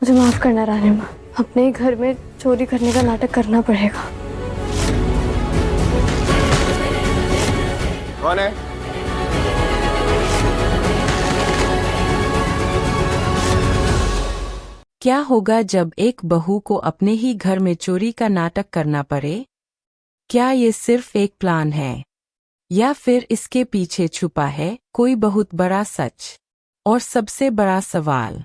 मुझे माफ करना रानी माँ, अपने ही घर में चोरी करने का नाटक करना पड़ेगा। कौन है? क्या होगा जब एक बहू को अपने ही घर में चोरी का नाटक करना पड़े? क्या ये सिर्फ एक प्लान है या फिर इसके पीछे छुपा है कोई बहुत बड़ा सच? और सबसे बड़ा सवाल,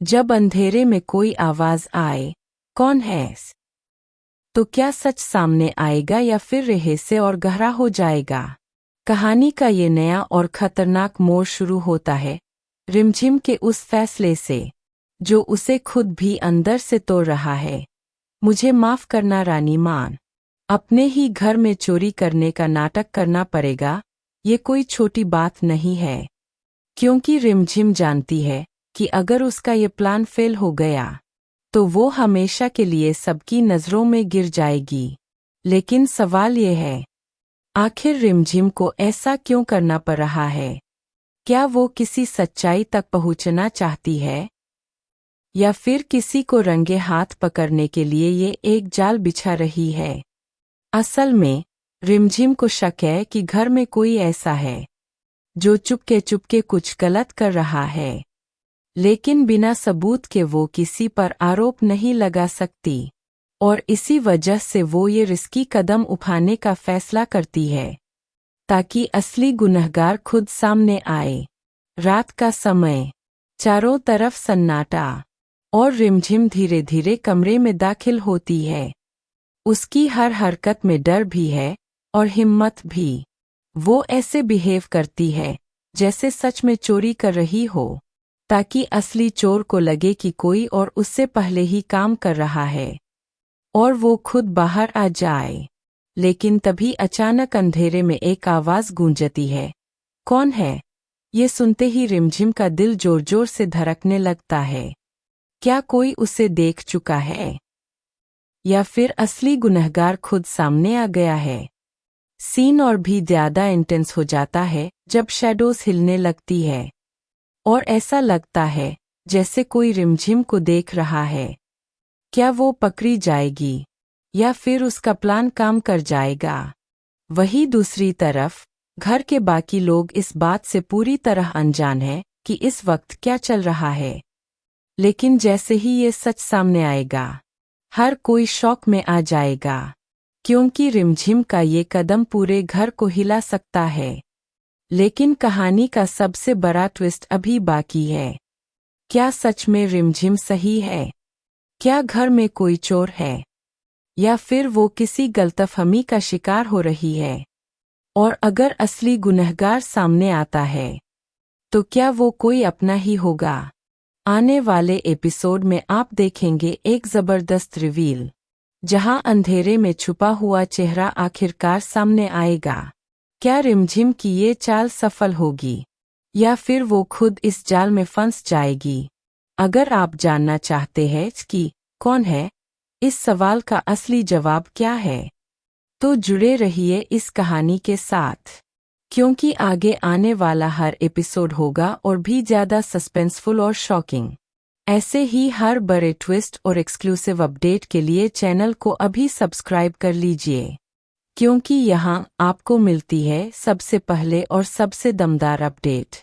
जब अंधेरे में कोई आवाज आए, कौन है? तो क्या सच सामने आएगा या फिर रहस्य और गहरा हो जाएगा? कहानी का ये नया और खतरनाक मोड़ शुरू होता है रिमझिम के उस फैसले से जो उसे खुद भी अंदर से तोड़ रहा है। मुझे माफ करना रानी मान, अपने ही घर में चोरी करने का नाटक करना पड़ेगा। ये कोई छोटी बात नहीं है, क्योंकि रिमझिम जानती है कि अगर उसका ये प्लान फेल हो गया तो वो हमेशा के लिए सबकी नज़रों में गिर जाएगी। लेकिन सवाल ये है, आखिर रिमझिम को ऐसा क्यों करना पड़ रहा है? क्या वो किसी सच्चाई तक पहुंचना चाहती है या फिर किसी को रंगे हाथ पकड़ने के लिए ये एक जाल बिछा रही है? असल में रिमझिम को शक है कि घर में कोई ऐसा है जो चुपके चुपके कुछ गलत कर रहा है, लेकिन बिना सबूत के वो किसी पर आरोप नहीं लगा सकती। और इसी वजह से वो ये रिस्की कदम उठाने का फैसला करती है ताकि असली गुनहगार खुद सामने आए। रात का समय, चारों तरफ सन्नाटा, और रिमझिम धीरे धीरे कमरे में दाखिल होती है। उसकी हर हरकत में डर भी है और हिम्मत भी। वो ऐसे बिहेव करती है जैसे सच में चोरी कर रही हो, ताकि असली चोर को लगे कि कोई और उससे पहले ही काम कर रहा है और वो खुद बाहर आ जाए। लेकिन तभी अचानक अंधेरे में एक आवाज गूंजती है। कौन है? ये सुनते ही रिमझिम का दिल जोर जोर से धड़कने लगता है। क्या कोई उसे देख चुका है या फिर असली गुनहगार खुद सामने आ गया है? सीन और भी ज्यादा इंटेंस हो जाता है जब शैडोज हिलने लगती है और ऐसा लगता है जैसे कोई रिमझिम को देख रहा है। क्या वो पकड़ी जाएगी या फिर उसका प्लान काम कर जाएगा? वहीं दूसरी तरफ घर के बाकी लोग इस बात से पूरी तरह अनजान हैं कि इस वक्त क्या चल रहा है। लेकिन जैसे ही ये सच सामने आएगा, हर कोई शॉक में आ जाएगा, क्योंकि रिमझिम का ये कदम पूरे घर को हिला सकता है। लेकिन कहानी का सबसे बड़ा ट्विस्ट अभी बाकी है। क्या सच में रिमझिम सही है? क्या घर में कोई चोर है या फिर वो किसी गलतफहमी का शिकार हो रही है? और अगर असली गुनहगार सामने आता है तो क्या वो कोई अपना ही होगा? आने वाले एपिसोड में आप देखेंगे एक जबरदस्त रिवील, जहां अंधेरे में छुपा हुआ चेहरा आखिरकार सामने आएगा। क्या रिमझिम की ये चाल सफल होगी या फिर वो खुद इस जाल में फंस जाएगी? अगर आप जानना चाहते हैं कि कौन है, इस सवाल का असली जवाब क्या है, तो जुड़े रहिए इस कहानी के साथ, क्योंकि आगे आने वाला हर एपिसोड होगा और भी ज़्यादा सस्पेंसफुल और शॉकिंग। ऐसे ही हर बड़े ट्विस्ट और एक्सक्लूसिव अपडेट के लिए चैनल को अभी सब्सक्राइब कर लीजिए, क्योंकि यहाँ आपको मिलती है सबसे पहले और सबसे दमदार अपडेट।